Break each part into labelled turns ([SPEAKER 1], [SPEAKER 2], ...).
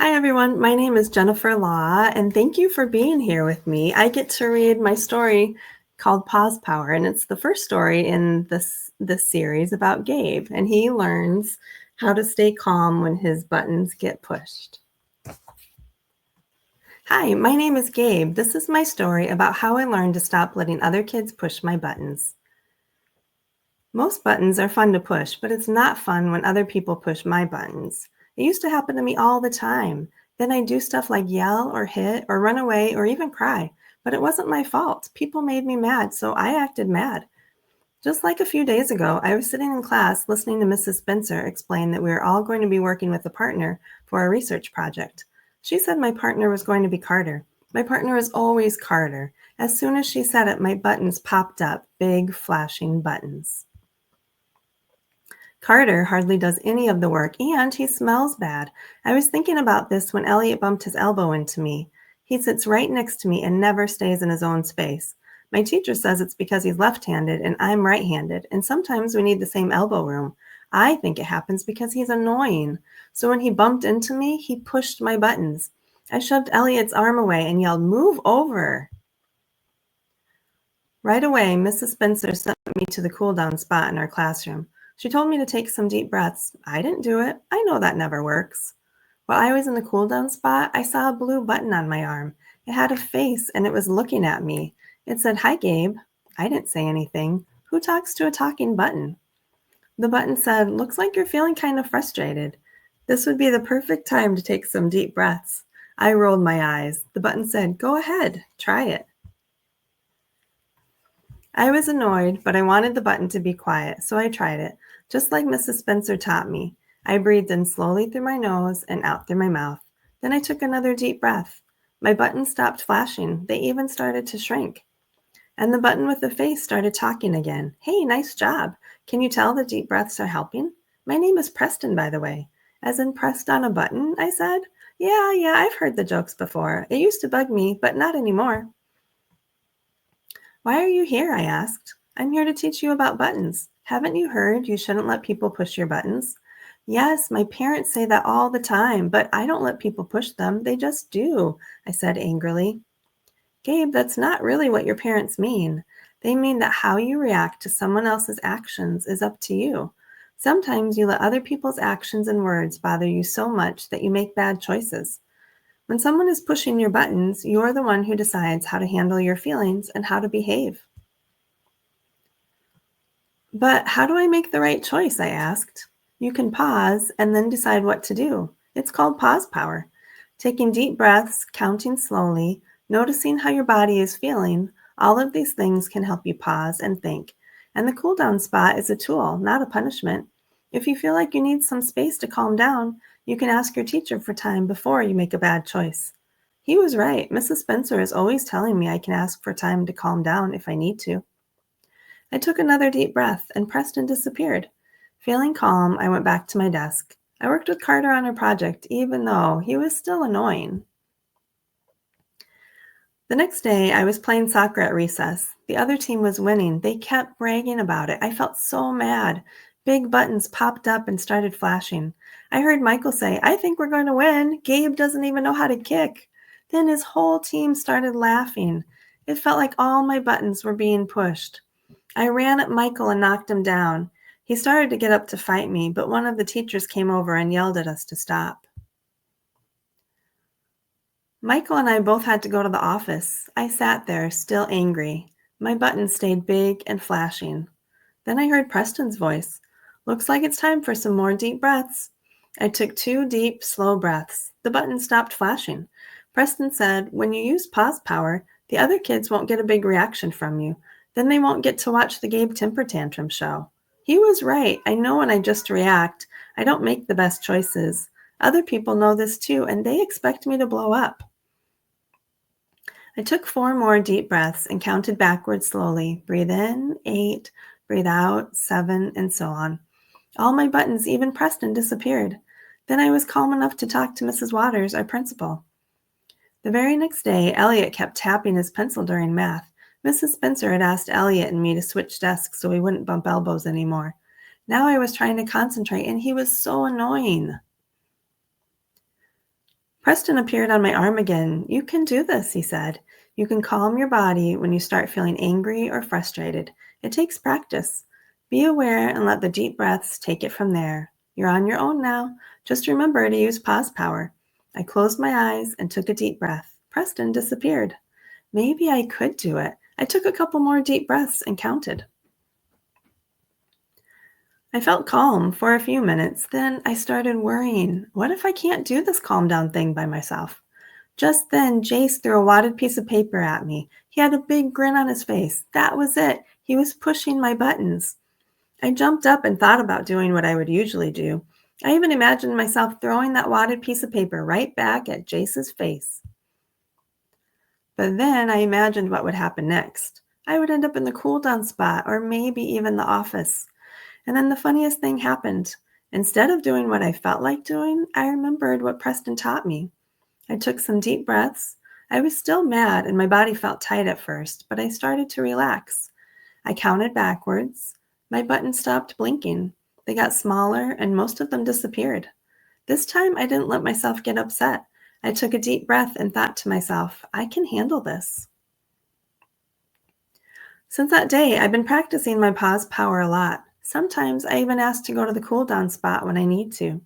[SPEAKER 1] Hi, everyone. My name is Jennifer Law, and thank you for being here with me. I get to read my story called Pause Power, and it's the first story in this series about Gabe, and he learns how to stay calm when his buttons get pushed. Hi, my name is Gabe. This is my story about how I learned to stop letting other kids push my buttons. Most buttons are fun to push, but it's not fun when other people push my buttons. It used to happen to me all the time. Then I'd do stuff like yell or hit or run away or even cry. But it wasn't my fault. People made me mad, so I acted mad. Just like a few days ago, I was sitting in class listening to Mrs. Spencer explain that we were all going to be working with a partner for a research project. She said my partner was going to be Carter. My partner is always Carter. As soon as she said it, my buttons popped up, big flashing buttons. Carter hardly does any of the work, and he smells bad. I was thinking about this when Elliot bumped his elbow into me. He sits right next to me and never stays in his own space. My teacher says it's because he's left-handed and I'm right-handed, and sometimes we need the same elbow room. I think it happens because he's annoying. So when he bumped into me, he pushed my buttons. I shoved Elliot's arm away and yelled, "Move over." Right away, Mrs. Spencer sent me to the cool-down spot in our classroom. She told me to take some deep breaths. I didn't do it. I know that never works. While I was in the cool-down spot, I saw a blue button on my arm. It had a face, and it was looking at me. It said, "Hi, Gabe." I didn't say anything. Who talks to a talking button? The button said, "Looks like you're feeling kind of frustrated. This would be the perfect time to take some deep breaths." I rolled my eyes. The button said, "Go ahead, try it." I was annoyed, but I wanted the button to be quiet, so I tried it, just like Mrs. Spencer taught me. I breathed in slowly through my nose and out through my mouth. Then I took another deep breath. My buttons stopped flashing. They even started to shrink. And the button with the face started talking again. "Hey, nice job. Can you tell the deep breaths are helping? My name is Preston, by the way." "As in pressed on a button?" I said. Yeah, I've heard the jokes before. It used to bug me, but not anymore." "Why are you here?" I asked. "I'm here to teach you about buttons. Haven't you heard you shouldn't let people push your buttons?" "Yes, my parents say that all the time, but I don't let people push them. They just do," I said angrily. "Gabe, that's not really what your parents mean. They mean that how you react to someone else's actions is up to you. Sometimes you let other people's actions and words bother you so much that you make bad choices. When someone is pushing your buttons, you're the one who decides how to handle your feelings and how to behave." "But how do I make the right choice?" I asked. "You can pause and then decide what to do. It's called pause power. Taking deep breaths, counting slowly, noticing how your body is feeling, all of these things can help you pause and think. And the cool down spot is a tool, not a punishment. If you feel like you need some space to calm down, you can ask your teacher for time before you make a bad choice." He was right. Mrs. Spencer is always telling me I can ask for time to calm down if I need to. I took another deep breath, and Preston disappeared. Feeling calm, I went back to my desk. I worked with Carter on our project, even though he was still annoying. The next day, I was playing soccer at recess. The other team was winning. They kept bragging about it. I felt so mad. Big buttons popped up and started flashing. I heard Michael say, "I think we're going to win. Gabe doesn't even know how to kick." Then his whole team started laughing. It felt like all my buttons were being pushed. I ran at Michael and knocked him down. He started to get up to fight me, but one of the teachers came over and yelled at us to stop. Michael and I both had to go to the office. I sat there, still angry. My buttons stayed big and flashing. Then I heard Preston's voice. "Looks like it's time for some more deep breaths." I took 2 deep, slow breaths. The button stopped flashing. Preston said, "When you use pause power, the other kids won't get a big reaction from you. Then they won't get to watch the Gabe temper tantrum show." He was right. I know when I just react, I don't make the best choices. Other people know this too, and they expect me to blow up. I took 4 more deep breaths and counted backwards slowly. Breathe in, 8, breathe out, 7, and so on. All my buttons, even Preston, disappeared. Then I was calm enough to talk to Mrs. Waters, our principal. The very next day, Elliot kept tapping his pencil during math. Mrs. Spencer had asked Elliot and me to switch desks so we wouldn't bump elbows anymore. Now I was trying to concentrate, and he was so annoying. Preston appeared on my arm again. "You can do this," he said. "You can calm your body when you start feeling angry or frustrated. It takes practice. Be aware and let the deep breaths take it from there. You're on your own now. Just remember to use pause power." I closed my eyes and took a deep breath. Preston disappeared. Maybe I could do it. I took a couple more deep breaths and counted. I felt calm for a few minutes. Then I started worrying. What if I can't do this calm down thing by myself? Just then, Jace threw a wadded piece of paper at me. He had a big grin on his face. That was it. He was pushing my buttons. I jumped up and thought about doing what I would usually do. I even imagined myself throwing that wadded piece of paper right back at Jace's face. But then I imagined what would happen next. I would end up in the cool down spot or maybe even the office. And then the funniest thing happened. Instead of doing what I felt like doing, I remembered what Preston taught me. I took some deep breaths. I was still mad and my body felt tight at first, but I started to relax. I counted backwards. My buttons stopped blinking. They got smaller and most of them disappeared. This time I didn't let myself get upset. I took a deep breath and thought to myself, I can handle this. Since that day, I've been practicing my pause power a lot. Sometimes I even ask to go to the cool down spot when I need to.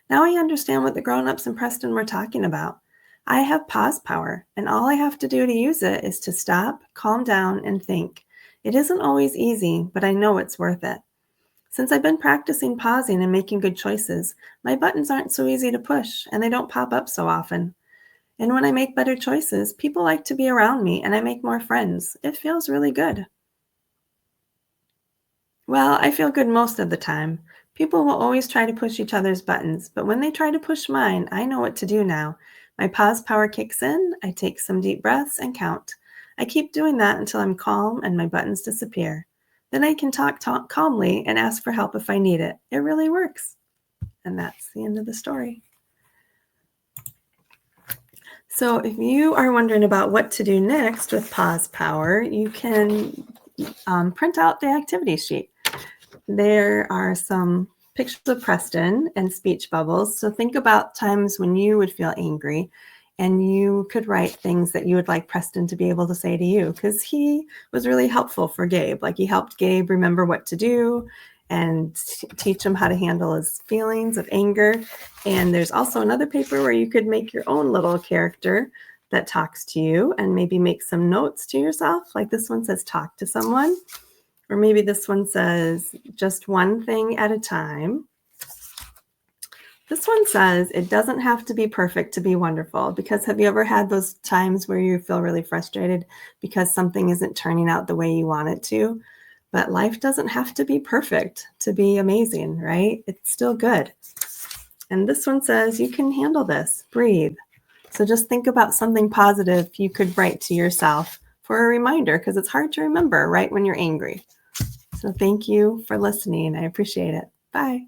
[SPEAKER 1] Now I understand what the grown-ups in Preston were talking about. I have pause power, and all I have to do to use it is to stop, calm down, and think. It isn't always easy, but I know it's worth it. Since I've been practicing pausing and making good choices, my buttons aren't so easy to push, and they don't pop up so often. And when I make better choices, people like to be around me, and I make more friends. It feels really good. Well, I feel good most of the time. People will always try to push each other's buttons, but when they try to push mine, I know what to do now. My pause power kicks in, I take some deep breaths and count. I keep doing that until I'm calm and my buttons disappear. Then I can talk calmly and ask for help if I need it. It really works. And that's the end of the story. So if you are wondering about what to do next with pause power, you can print out the activity sheet. There are some pictures of Preston and speech bubbles. So think about times when you would feel angry and you could write things that you would like Preston to be able to say to you, because he was really helpful for Gabe. Like he helped Gabe remember what to do and teach him how to handle his feelings of anger. And there's also another paper where you could make your own little character that talks to you and maybe make some notes to yourself. Like this one says, talk to someone. Or maybe this one says, just one thing at a time. This one says, it doesn't have to be perfect to be wonderful. Because have you ever had those times where you feel really frustrated because something isn't turning out the way you want it to? But life doesn't have to be perfect to be amazing, right? It's still good. And this one says, you can handle this. Breathe. So just think about something positive you could write to yourself for a reminder, because it's hard to remember right when you're angry. So thank you for listening. I appreciate it. Bye.